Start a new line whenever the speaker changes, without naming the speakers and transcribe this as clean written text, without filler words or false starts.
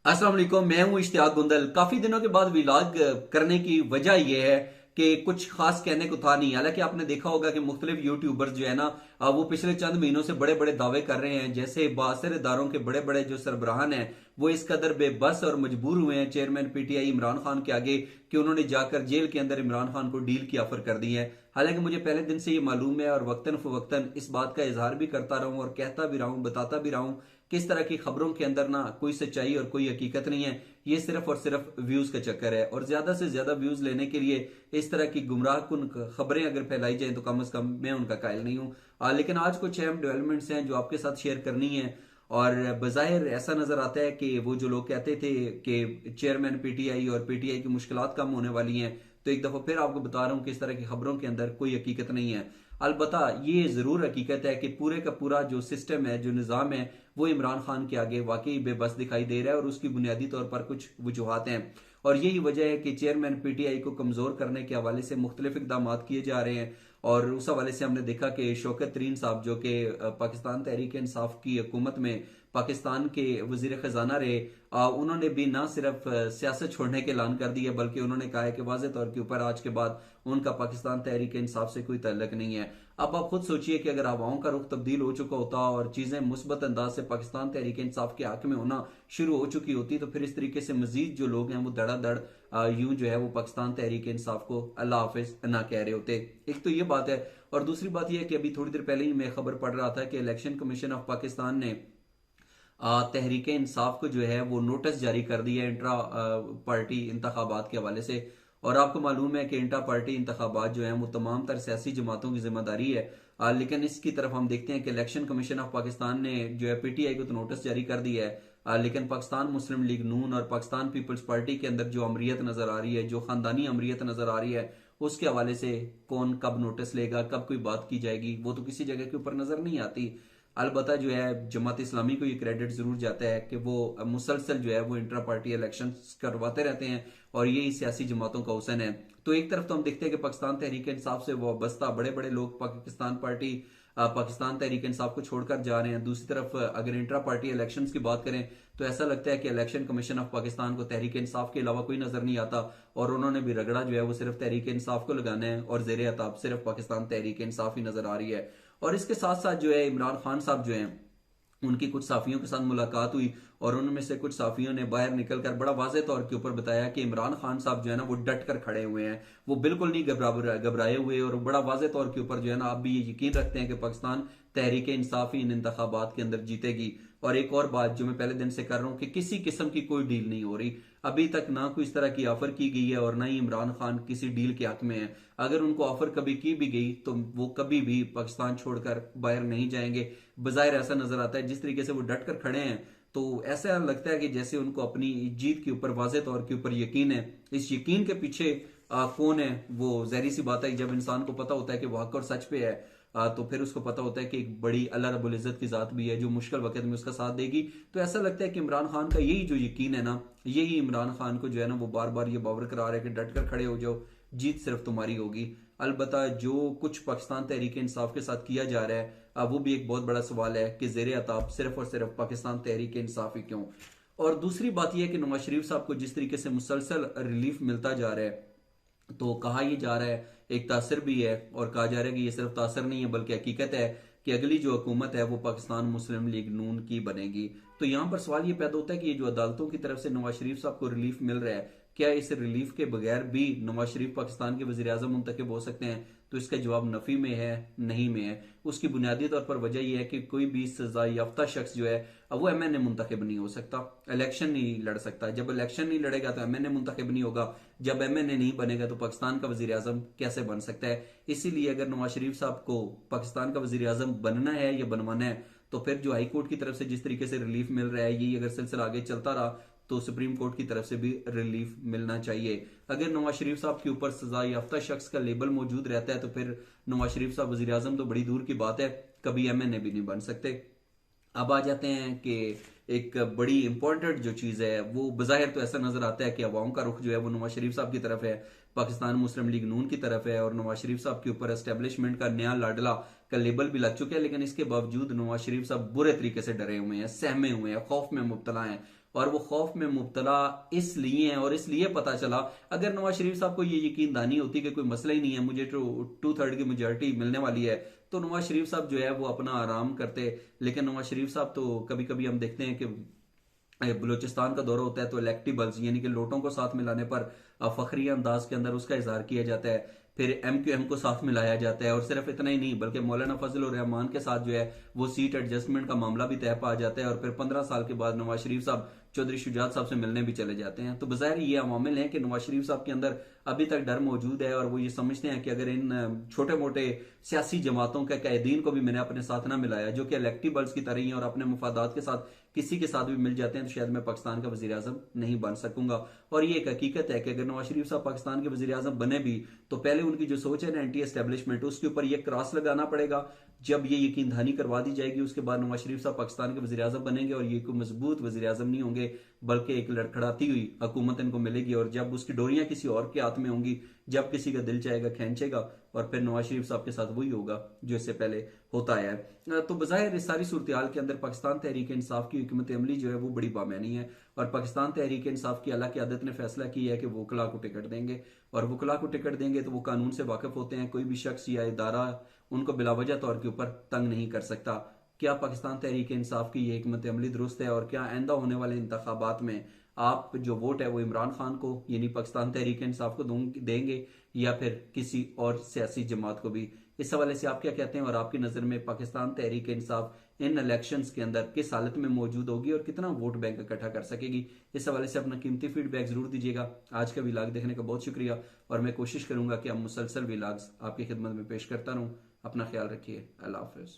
अस्सलाम वालेकुम। मैं हूं इश्तियाक गुंदल। काफी दिनों के बाद व्लॉग करने की वजह यह है कि कुछ खास कहने को था नहीं। हालांकि आपने देखा होगा कि मुख्तलिफ यूट्यूबर्स जो है ना, वो पिछले चंद महीनों से बड़े बड़े दावे कर रहे हैं। जैसे बासर इदारों के बड़े बड़े जो सरबराहान हैं वो इस कदर बेबस और मजबूर हुए हैं चेयरमैन पीटीआई इमरान खान के आगे कि उन्होंने जाकर जेल के अंदर इमरान खान को डील की ऑफर कर दी है। हालांकि मुझे पहले दिन से ये मालूम है और वक्तन फवक्तन इस बात का इजहार भी करता रहा हूं और कहता भी रहा हूं, बताता भी रहा हूं कि इस तरह की खबरों के अंदर ना कोई सच्चाई और कोई हकीकत नहीं है। ये सिर्फ और सिर्फ व्यूज का चक्कर है और ज्यादा से ज्यादा व्यूज लेने के लिए इस तरह की गुमराह कुन खबरें अगर फैलाई जाए तो कम से कम मैं उनका कायल नहीं हूं। लेकिन आज कुछ अहम डेवलपमेंट्स हैं जो आपके साथ शेयर करनी है। और बज़ाहिर ऐसा नजर आता है कि वो जो लोग कहते थे कि चेयरमैन पीटीआई और पीटीआई की मुश्किलात कम होने वाली हैं, तो एक दफा फिर आपको बता रहा हूं कि इस तरह की खबरों के अंदर कोई हकीकत नहीं है। अलबत्ता ये जरूर हकीकत है कि पूरे का पूरा जो सिस्टम है, जो निज़ाम है, वो इमरान खान के आगे वाकई बेबस दिखाई दे रहा है और उसकी बुनियादी तौर पर कुछ वजूहत हैं। और यही वजह है कि चेयरमैन पीटीआई को कमजोर करने के हवाले से मुख्तलिफ इकदाम किए जा रहे हैं। और उस हवाले से हमने देखा कि शौकत तरीन साहब जो कि पाकिस्तान तहरीक इंसाफ की हुकूमत में पाकिस्तान के वजीर खजाना रहे, उन्होंने भी ना सिर्फ सियासत छोड़ने के ऐलान कर दिया बल्कि उन्होंने कहा है कि वाज़ेह तौर के ऊपर आज के बाद उनका पाकिस्तान तहरीक इंसाफ से कोई तल्लक नहीं है। अब आप खुद सोचिए कि अगर हवाओं का रुख तब्दील हो चुका होता और चीजें मुस्बत अंदाज से पाकिस्तान तहरीक इंसाफ के हक में होना शुरू हो चुकी होती तो फिर इस तरीके से मजीद जो लोग हैं वो धड़ाधड़ यूं जो है वो पाकिस्तान तहरीक इंसाफ को अल्लाह हाफिज ना कह रहे होते। एक तो ये बात है। और दूसरी बात यह है कि अभी थोड़ी देर पहले ही मैं खबर पढ़ रहा था कि इलेक्शन कमीशन ऑफ पाकिस्तान ने तहरीक इंसाफ को जो है वो नोटिस जारी कर दिया है इंट्रा पार्टी इंतखाबात के हवाले से। और आपको मालूम है कि इंट्रा पार्टी इंतखाबात जो है वो तमाम तर सियासी जमातों की जिम्मेदारी है। लेकिन इसकी तरफ हम देखते हैं कि इलेक्शन कमीशन ऑफ पाकिस्तान ने जो है पीटीआई को तो नोटिस जारी कर दिया है, लेकिन पाकिस्तान मुस्लिम लीग नून और पाकिस्तान पीपल्स पार्टी के अंदर जो अमरीत नजर आ रही है, जो खानदानी अमरीत नजर आ रही है, उसके हवाले से कौन कब नोटिस लेगा, कब कोई बात की जाएगी, वो तो किसी जगह के ऊपर नजर नहीं आती। अलबत्ता जो है जमात इस्लामी को ये क्रेडिट जरूर जाता है कि वो मुसलसल जो है वो इंट्रा पार्टी इलेक्शन करवाते रहते हैं और यही सियासी जमातों का हुसन है। तो एक तरफ तो हम देखते हैं कि पाकिस्तान तहरीक इंसाफ से वाबस्ता बड़े बड़े लोग पाकिस्तान पार्टी पाकिस्तान तहरीक इंसाफ को छोड़कर जा रहे हैं। दूसरी तरफ अगर इंट्रा पार्टी इलेक्शंस की बात करें तो ऐसा लगता है कि इलेक्शन कमीशन ऑफ पाकिस्तान को तहरीक इंसाफ के अलावा कोई नजर नहीं आता और उन्होंने भी रगड़ा जो है वो सिर्फ तहरीक इंसाफ को लगाना है और जेर अताब सिर्फ पाकिस्तान तहरीक इंसाफ ही नजर आ रही है। और इसके साथ साथ जो है इमरान खान साहब जो हैं उनकी कुछ साफियों के साथ मुलाकात हुई और उनमें से कुछ साफियों ने बाहर निकलकर बड़ा वाज़ेह तौर के ऊपर बताया कि इमरान खान साहब जो है ना वो डट कर खड़े हुए हैं, वो बिल्कुल नहीं घबराए हुए और बड़ा वाज़ेह तौर के ऊपर जो है ना आप भी ये यकीन रखते हैं कि पाकिस्तान तहरीक इंसाफ ही इन इंतखाबात के अंदर जीतेगी। और एक और बात जो मैं पहले दिन से कर रहा हूं कि किसी किस्म की कोई डील नहीं हो रही अभी तक, ना कोई इस तरह की ऑफर की गई है और ना ही इमरान खान किसी डील के हक में है। अगर उनको ऑफर कभी की भी गई तो वो कभी भी पाकिस्तान छोड़कर बाहर नहीं जाएंगे। बजाय ऐसा नजर आता है जिस तरीके से वो डट कर खड़े हैं तो ऐसा लगता है कि जैसे उनको अपनी जीत के ऊपर वाज़ेह तौर के ऊपर यकीन है। इस यकीन के पीछे कौन है, वो जहरी सी बात है। जब इंसान को पता होता है कि वो हक और सच पे है, तो फिर उसको पता होता है कि एक बड़ी अल्लाह रब्बुल इज्जत की जात भी है जो मुश्किल वक्त में उसका साथ देगी। तो ऐसा लगता है कि इमरान खान का यही जो यकीन है ना, यही इमरान खान को जो है ना वो बार बार ये बावर करा रहा है कि डट कर खड़े हो जाओ, जीत सिर्फ तुम्हारी होगी। अलबत्ता जो कुछ पाकिस्तान तहरीक इंसाफ के साथ किया जा रहा है वो भी एक बहुत बड़ा सवाल है कि जेर अताब सिर्फ और सिर्फ पाकिस्तान तहरीक इंसाफ ही क्यों। और दूसरी बात यह है कि नवाज शरीफ साहब को जिस तरीके से मुसलसल रिलीफ मिलता जा रहा है तो कहा यह जा रहा है, एक तासर भी है और कहा जा रहा है कि ये सिर्फ तासर नहीं है बल्कि हकीकत है कि अगली जो हुकूमत है वो पाकिस्तान मुस्लिम लीग नून की बनेगी। तो यहां पर सवाल ये पैदा होता है कि ये जो अदालतों की तरफ से नवाज शरीफ साहब को रिलीफ मिल रहा है, क्या इस रिलीफ के बगैर भी नवाज शरीफ पाकिस्तान के वजीर आजम मुंतखब हो सकते हैं? तो इसका जवाब नफी में है, नहीं में है। उसकी बुनियादी तौर पर वजह यह है कि कोई भी सजा याफ्ता शख्स जो है वो एमएनए मुंतखब नहीं हो सकता, इलेक्शन नहीं लड़ सकता। जब इलेक्शन नहीं लड़ेगा तो एमएनए मुंतखब नहीं होगा, जब एमएनए नहीं बनेगा तो पाकिस्तान का वजीर आजम कैसे बन सकता है? इसीलिए अगर नवाज शरीफ साहब को पाकिस्तान का वजीर आजम बनना है या बनवाना है तो फिर जो हाई कोर्ट की तरफ से जिस तरीके से रिलीफ मिल रहा है, यही अगर सिलसिला आगे चलता रहा तो सुप्रीम कोर्ट की तरफ से भी रिलीफ मिलना चाहिए। अगर नवाज शरीफ साहब के ऊपर सजा याफ्ता शख्स का लेबल मौजूद रहता है तो फिर नवाज शरीफ साहब वजीर आजम तो बड़ी दूर की बात है, कभी एमएनए भी नहीं बन सकते। अब आ जाते हैं कि एक बड़ी इंपॉर्टेंट जो चीज है वो बजाहिर तो ऐसा नजर आता है कि अवाम का रुख जो है वो नवाज शरीफ साहब की तरफ है, पाकिस्तान मुस्लिम लीग नून की तरफ है और नवाज शरीफ साहब के ऊपर एस्टेब्लिशमेंट का नया लाडला का लेबल भी लग चुका है। लेकिन इसके बावजूद नवाज शरीफ साहब बुरे तरीके से डरे हुए हैं, सहमे हुए हैं, खौफ में मुब्तला हैं और वो खौफ में मुब्तला इसलिए हैं और इसलिए पता चला। अगर नवाज शरीफ साहब को ये यकीनदानी होती कि कोई मसला ही नहीं है, मुझे 2/3 की मेजोरिटी मिलने वाली है, तो नवाज शरीफ साहब जो है वो अपना आराम करते। लेकिन नवाज शरीफ साहब तो कभी कभी हम देखते हैं कि बलूचिस्तान का दौरा होता है तो इलेक्टिबल्स यानी कि लोटों को साथ मिलाने पर फखरी अंदाज के अंदर उसका इजहार किया जाता है। फिर MQM को साथ मिलाया जाता है और सिर्फ इतना ही नहीं बल्कि मौलाना फजल और रहमान के साथ जो है वो सीट एडजस्टमेंट का मामला भी तय पा जाता है। और फिर 15 साल के बाद नवाज शरीफ साहब चौधरी शुजात साहब से मिलने भी चले जाते हैं। तो बज़ाहिर ये अवामिल हैं कि नवाज शरीफ साहब के अंदर अभी तक डर मौजूद है और वो ये समझते हैं कि अगर इन छोटे मोटे सियासी जमातों के कैदीन को भी मैंने अपने साथ ना मिलाया जो कि इलेक्टिबल्स की तरह ही और अपने मुफादात के साथ किसी के साथ भी मिल जाते हैं, तो शायद मैं पाकिस्तान का वजीर आजम नहीं बन सकूंगा। और ये एक हकीकत है कि अगर नवाज शरीफ साहब पाकिस्तान के वजीर आजम बने भी तो पहले उनकी जो सोच है ना एंटी एस्टेब्लिशमेंट, उसके ऊपर ये क्रॉस लगाना पड़ेगा। जब ये यकीन दहानी करवा दी जाएगी उसके बाद नवाज शरीफ साहब पाकिस्तान के वजीर आजम बनेंगे और ये कोई मजबूत वजीर आजम नहीं होंगे बल्कि एक लड़खड़ाती हुई हुकूमत इनको मिलेगी। और जब उसकी डोरियां किसी और के हाथ में होंगी, जब किसी का दिल चाहेगा खींचेगा, और फिर नवाज शरीफ साहब के साथ वही होगा जो इससे पहले होता है। तो बज़ाहिर इस सारी सूरत हाल के अंदर पाकिस्तान तहरीक इंसाफ की हुकूमत अमली जो है वो बड़ी बामैनी है। और पाकिस्तान तहरीक इंसाफ की आला क़यादत ने फैसला किया है कि वो वकला को टिकट देंगे, और वकला को टिकट देंगे तो वो कानून से वाकिफ होते हैं, कोई भी शख्स या इदारा उनको बिलावजह तौर के ऊपर तंग नहीं कर सकता। क्या पाकिस्तान तहरीक इंसाफ की ये हिकमत अमली दुरुस्त है? और क्या आइंदा होने वाले इंतखाबात में आप जो वोट है वो इमरान खान को यानी पाकिस्तान तहरीक इंसाफ को देंगे या फिर किसी और सियासी जमात को भी? इस हवाले से आप क्या कहते हैं और आपकी नजर में पाकिस्तान तहरीक इंसाफ इन इलेक्शंस के अंदर किस हालत में मौजूद होगी और कितना वोट बैंक इकट्ठा कर सकेगी? इस हवाले से अपना कीमती फीडबैक जरूर दीजिएगा। आज का व्लॉग देखने का बहुत शुक्रिया और मैं कोशिश करूंगा कि अब मुसलसल व्लॉग्स आपकी खिदमत में पेश करता रहूं। अपना ख्याल रखिए। अल्लाह हाफिज।